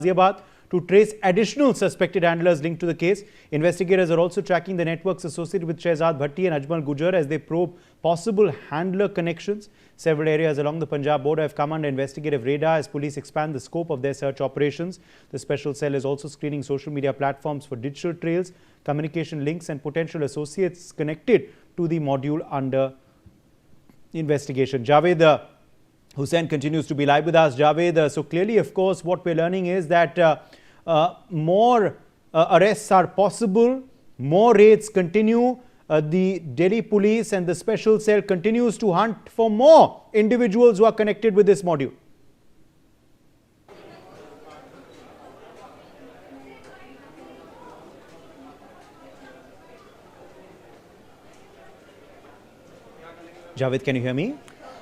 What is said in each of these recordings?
Ghaziabad to trace additional suspected handlers linked to the case. Investigators are also tracking the networks associated with Shehzad Bhatti and Ajmal Gujar as they probe possible handler connections. Several areas along the Punjab border have come under investigative radar as police expand the scope of their search operations. The special cell is also screening social media platforms for digital trails, communication links and potential associates connected to the module under investigation. Javed Hussain continues to be live with us. Javed, so clearly, of course, what we're learning is that more arrests are possible, more raids continue. The Delhi police and the special cell continues to hunt for more individuals who are connected with this module. Javed, can you hear me?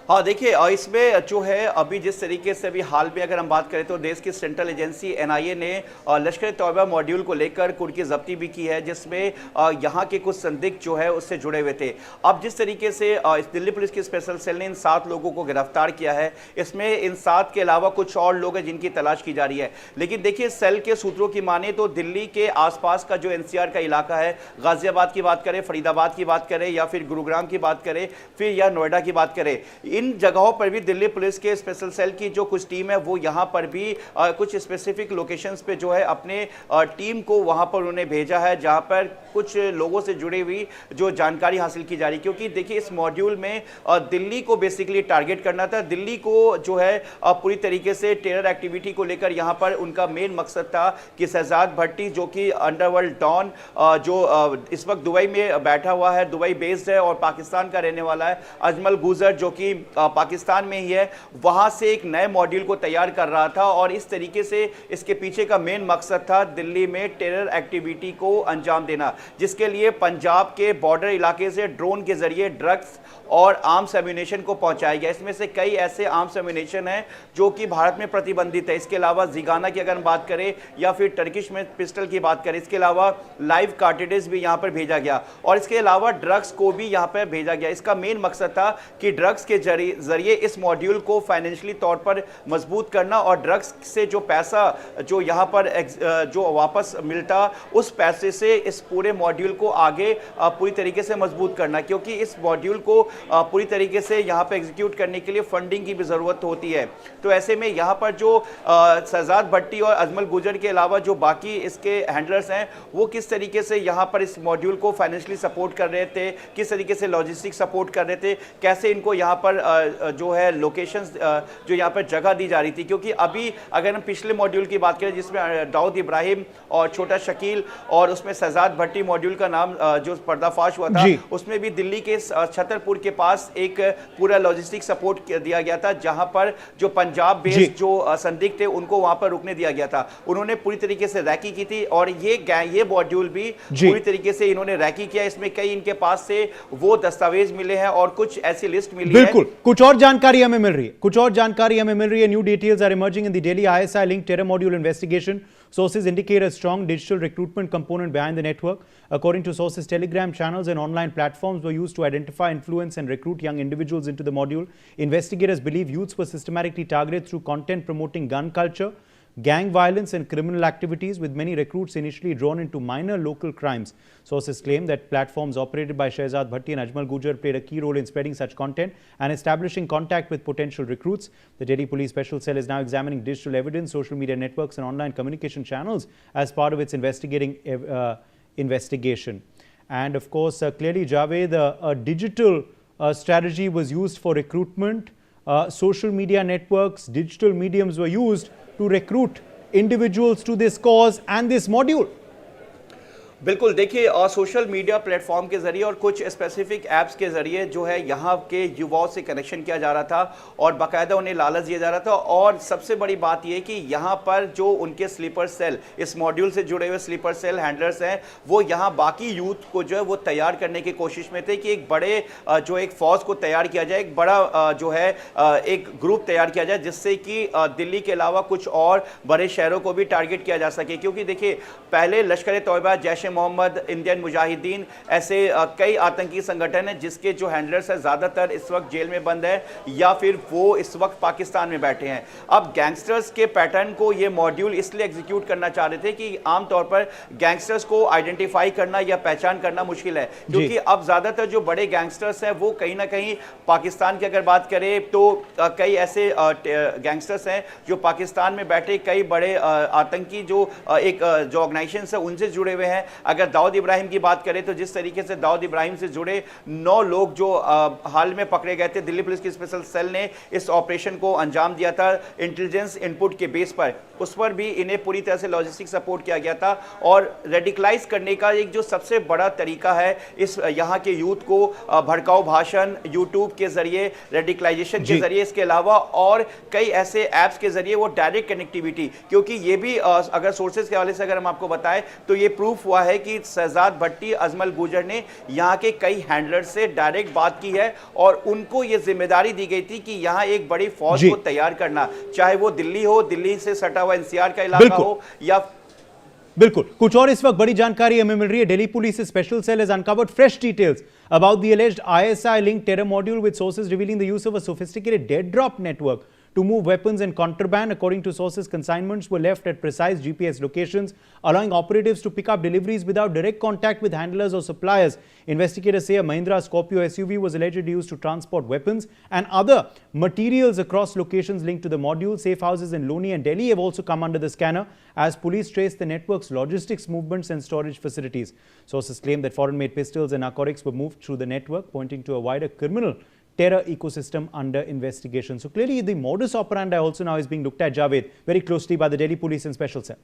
हाँ देखिए, इसमें जो है अभी जिस तरीके से अभी हाल में अगर हम बात करें तो देश की सेंट्रल एजेंसी एनआईए ने लश्कर तौबा मॉड्यूल को लेकर कुर्की जब्ती भी की है, जिसमें यहाँ के कुछ संदिग्ध जो है उससे जुड़े हुए थे। अब जिस तरीके से दिल्ली पुलिस की स्पेशल सेल ने इन 7 लोगों को गिरफ्तार किया है, इसमें इन 7 के अलावा कुछ और लोग हैं जिनकी तलाश की जा रही है। लेकिन देखिए, सेल के सूत्रों की माने तो दिल्ली के आसपास का जो एनसीआर का इलाका है, गाजियाबाद की बात करें, फरीदाबाद की बात करें या फिर गुरुग्राम की बात करें, फिर या नोएडा की बात करें, इन जगहों पर भी दिल्ली पुलिस के स्पेशल सेल की जो कुछ टीम है वो यहां पर भी कुछ स्पेसिफिक लोकेशंस पे जो है अपने टीम को वहां पर उन्होंने भेजा है, जहां पर कुछ लोगों से जुड़ी हुई जो जानकारी हासिल की जा रही है। क्योंकि देखिए, इस मॉड्यूल में दिल्ली को बेसिकली टारगेट करना था। दिल्ली को जो है पूरी तरीके से टेरर एक्टिविटी को लेकर यहां पर उनका मेन मकसद था कि शहजाद भट्टी जो कि अंडरवर्ल्ड डॉन जो इस वक्त दुबई में बैठा हुआ है, दुबई बेस्ड है और पाकिस्तान का रहने वाला है, अजमल गुजर जो कि पाकिस्तान में ही है, वहां से एक नए मॉड्यूल को तैयार कर रहा था और इस तरीके से इसके पीछे का मेन मकसद था दिल्ली में टेरर एक्टिविटी को अंजाम देना, जिसके लिए पंजाब के बॉर्डर इलाके से ड्रोन के जरिए ड्रग्स और आर्म्स एम्यूनेशन को पहुंचाया गया। इसमें से कई ऐसे आर्म्स एम्यूनेशन हैं जो कि भारत में प्रतिबंधित है। इसके अलावा जिगाना की अगर हम बात करें या फिर टर्किश में पिस्टल की बात करें, इसके अलावा लाइव कार्ट्रिजेस भी यहां पर भेजा गया और इसके अलावा ड्रग्स को भी यहां पर भेजा गया। इसका मेन मकसद था कि ड्रग्स के जरिए इस मॉड्यूल को फाइनेंशियली तौर पर मजबूत करना और ड्रग्स से जो पैसा जो यहां पर जो वापस मिलता, उस पैसे से इस पूरे मॉड्यूल को आगे पूरी तरीके से मजबूत करना, क्योंकि इस मॉड्यूल को पूरी तरीके से यहां पर एग्जीक्यूट करने के लिए फंडिंग की भी जरूरत होती है। तो ऐसे में यहां पर जो शहजाद भट्टी और अजमल गुजर के अलावा जो बाकी इसके हैंडलर्स हैं, वो किस तरीके से यहां पर इस मॉड्यूल को फाइनेंशियली सपोर्ट कर रहे थे, किस तरीके से लॉजिस्टिक सपोर्ट कर रहे थे, कैसे इनको यहां पर जो है लोकेशंस जो यहाँ पर जगह दी जा रही थी। क्योंकि अभी अगर हम पिछले मॉड्यूल की बात करें जिसमें दाऊद इब्राहिम और छोटा शकील और उसमें शहजाद भट्टी मॉड्यूल का नाम जो पर्दाफाश हुआ था, उसमें भी दिल्ली के छतरपुर के पास एक पूरा लॉजिस्टिक सपोर्ट दिया गया था, जहां पर जो पंजाब बेस्ड जो संदिग्ध थे उनको वहां पर रुकने दिया गया था। उन्होंने पूरी तरीके से रैकी की थी और ये मॉड्यूल भी पूरी तरीके से इन्होंने रैकी किया। इसमें कई इनके पास से वो दस्तावेज मिले हैं और कुछ ऐसी लिस्ट मिली है। बिल्कुल, कुछ और जानकारी हमें मिल रही है, New details are emerging in the Delhi ISI linked terror module investigation. Sources indicate a strong digital recruitment component behind the network. According to sources, Telegram channels and online platforms were used to identify, influence and recruit young individuals into the module. Investigators believe youths were systematically targeted through content promoting gun culture, gang violence and criminal activities, with many recruits initially drawn into minor local crimes. Sources claim that platforms operated by Shehzad Bhatti and Ajmal Gujar played a key role in spreading such content and establishing contact with potential recruits. The Delhi Police Special Cell is now examining digital evidence, social media networks and online communication channels as part of its investigation. And of course, clearly, Javed, a digital strategy was used for recruitment. Social media networks, digital mediums were used to recruit individuals to this cause and this module. बिल्कुल, देखिए, social media platform के जरिए और कुछ specific apps के जरिए जो है यहाँ के युवाओं से कनेक्शन किया जा रहा था और बाकायदा उन्हें लालच दिया जा रहा था। और सबसे बड़ी बात यह कि यहाँ पर जो उनके स्लीपर सेल, इस मॉड्यूल से जुड़े हुए स्लीपर सेल हैंडलर्स हैं, वो यहाँ बाकी यूथ को जो है वो तैयार करने की कोशिश में थे कि एक बड़े जो एक फौज को तैयार किया जाए, एक बड़ा जो है एक ग्रुप तैयार किया जाए, जिससे कि दिल्ली के अलावा कुछ और बड़े शहरों को भी टारगेट किया जा सके। क्योंकि देखिए, पहले लश्कर ए तौबा, जैश मोहम्मद, इंडियन मुजाहिदीन, ऐसे कई आतंकी संगठन हैं जिसके जो हैंडलर्स हैं ज़्यादातर इस वक्त जेल में बंद है या फिर वो इस वक्त पाकिस्तान में बैठे हैं। अब गैंगस्टर्स के पैटर्न को ये मॉड्यूल इसलिए एग्जीक्यूट करना चाह रहे थे कि आमतौर पर गैंगस्टर्स को आइडेंटिफाई करना या पहचान करना मुश्किल है, क्योंकि अब ज़्यादातर जो बड़े गैंगस्टर्स हैं वो कहीं ना कहीं पाकिस्तान की अगर बात करें तो कई ऐसे गैंगस्टर्स हैं जो पाकिस्तान में बैठे कई बड़े आतंकी जो ऑर्गेनाइजेशन है उनसे जुड़े हुए हैं। अगर दाऊद इब्राहिम की बात करें तो जिस तरीके से दाऊद इब्राहिम से जुड़े 9 लोग जो हाल में पकड़े गए थे, दिल्ली पुलिस की स्पेशल सेल ने इस ऑपरेशन को अंजाम दिया था इंटेलिजेंस इनपुट के बेस पर, उस पर भी इन्हें पूरी तरह से लॉजिस्टिक सपोर्ट किया गया था। और रेडिकलाइज करने का एक जो सबसे बड़ा तरीका है इस यहाँ के यूथ को भड़काऊ भाषण, यूट्यूब के जरिए रेडिकलाइजेशन के जरिए, इसके अलावा और कई ऐसे ऐप्स के जरिए वो डायरेक्ट कनेक्टिविटी, क्योंकि ये भी अगर सोर्सेज के हवाले से अगर हम आपको बताएं तो ये प्रूफ हुआ है कि शहजाद भट्टी, अजमल गुजर ने यहाँ के कई हैंडलर से डायरेक्ट बात की है और उनको ये जिम्मेदारी दी गई थी कि यहाँ एक बड़ी फौज को तैयार करना, चाहे वो दिल्ली हो, दिल्ली से सटा हुआ एनसीआर का इलाका हो या बिल्कुल। कुछ और इस वक्त बड़ी जानकारी हमें मिल रही है। Delhi police special cell has uncovered fresh details about the alleged ISI linked terror module, with sources revealing the use of a sophisticated dead drop network to move weapons and contraband. According to sources, consignments were left at precise GPS locations, allowing operatives to pick up deliveries without direct contact with handlers or suppliers. Investigators say a Mahindra Scorpio SUV was allegedly used to transport weapons and other materials across locations linked to the module. Safe houses in Loni and Delhi have also come under the scanner as police trace the network's logistics, movements and storage facilities. Sources claim that foreign-made pistols and narcotics were moved through the network, pointing to a wider criminal terror ecosystem under investigation. So clearly the modus operandi also now is being looked at, Javed, very closely by the Delhi Police and Special Cell.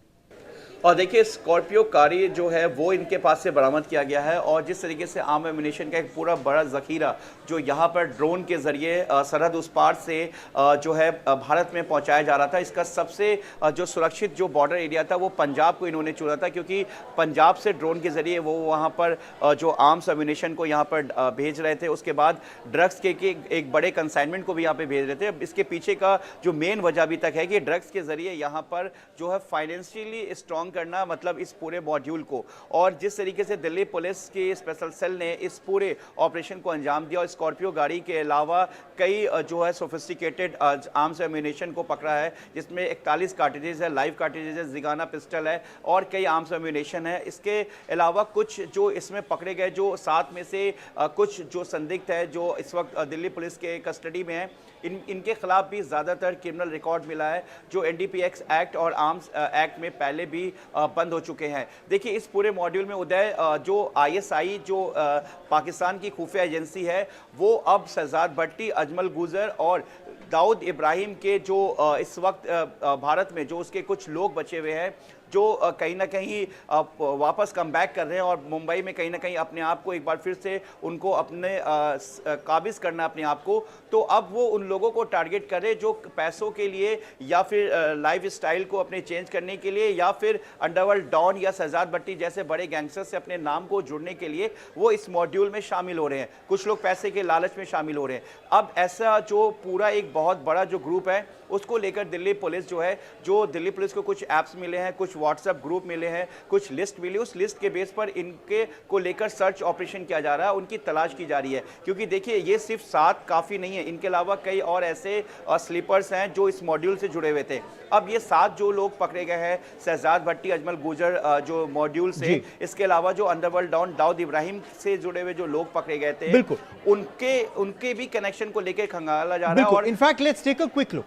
और देखिए Scorpio कारी जो है वो इनके पास से बरामद किया गया है और जिस तरीके से आम एम्यूनेशन का एक पूरा बड़ा ज़खीरा जो यहाँ पर ड्रोन के ज़रिए सरहद उस पार से जो है भारत में पहुँचाया जा रहा था, इसका सबसे जो सुरक्षित जो बॉर्डर एरिया था वो पंजाब को इन्होंने चुना था, क्योंकि पंजाब से ड्रोन के ज़रिए वो वहाँ पर जो आर्म्स एम्यूनेशन को यहाँ पर भेज रहे थे, उसके बाद ड्रग्स के एक बड़े कंसाइनमेंट को भी यहाँ पर भेज रहे थे। अब इसके पीछे का जो मेन वजह अभी तक है कि ड्रग्स के ज़रिए यहाँ पर जो है फाइनेंशियली स्ट्रॉन्ग करना, मतलब इस पूरे मॉड्यूल को, और जिस तरीके से दिल्ली पुलिस की स्पेशल सेल ने इस पूरे ऑपरेशन को अंजाम दिया और स्कॉर्पियो गाड़ी के अलावा कई जो है सोफिस्टिकेटेड आर्म्स एम्यूनेशन को पकड़ा है, जिसमें 41 कार्ट्रिजेज है, लाइव कार्ट्रिजेज है, जिगाना पिस्टल है और कई आर्म्स एम्यूनेशन है। इसके अलावा कुछ जो इसमें पकड़े गए जो 7 में से कुछ जो संदिग्ध है जो इस वक्त दिल्ली पुलिस के कस्टडी में है, इनके खिलाफ भी ज़्यादातर क्रिमिनल रिकॉर्ड मिला है जो NDPS एक्ट और आर्म्स एक्ट में पहले भी बंद हो चुके हैं। देखिए इस पूरे मॉड्यूल में उदय जो ISI जो पाकिस्तान की खुफिया एजेंसी है वो अब शहजाद भट्टी, अजमल गुजर और दाऊद इब्राहिम के जो इस वक्त भारत में जो उसके कुछ लोग बचे हुए हैं जो कहीं ना कहीं वापस कम बैक कर रहे हैं और मुंबई में कहीं ना कहीं अपने आप को एक बार फिर से उनको अपने काबिज करना अपने आप को, तो अब वो उन लोगों को टारगेट कर रहे हैं जो पैसों के लिए या फिर लाइफ स्टाइल को अपने चेंज करने के लिए या फिर अंडरवर्ल्ड डॉन या शहजाद भट्टी जैसे बड़े गैंगस्टर से अपने नाम को जुड़ने के लिए वो इस मॉड्यूल में शामिल हो रहे हैं। कुछ लोग पैसे के लालच में शामिल हो रहे हैं। अब ऐसा जो पूरा एक बहुत बड़ा जो ग्रुप है उसको लेकर दिल्ली पुलिस जो है, जो दिल्ली पुलिस को कुछ ऐप्स मिले हैं, कुछ व्हाट्सएप ग्रुप मिले हैं, कुछ लिस्ट मिली, उस लिस्ट के बेस पर इनके को लेकर सर्च ऑपरेशन किया जा रहा है, उनकी तलाश की जा रही है। क्योंकि देखिए ये सिर्फ 7 काफ़ी नहीं है, इनके अलावा कई और ऐसे स्लीपर्स हैं जो इस मॉड्यूल से जुड़े हुए थे। अब ये 7 जो लोग पकड़े गए हैं, शहजाद भट्टी, अजमल गुजर जो मॉड्यूल से, इसके अलावा जो अंडरवर्ल्ड डॉन दाऊद इब्राहिम से जुड़े हुए जो लोग पकड़े गए थे, उनके भी कनेक्शन को लेकर खंगाला जा रहा है। और in fact let's take a quick look,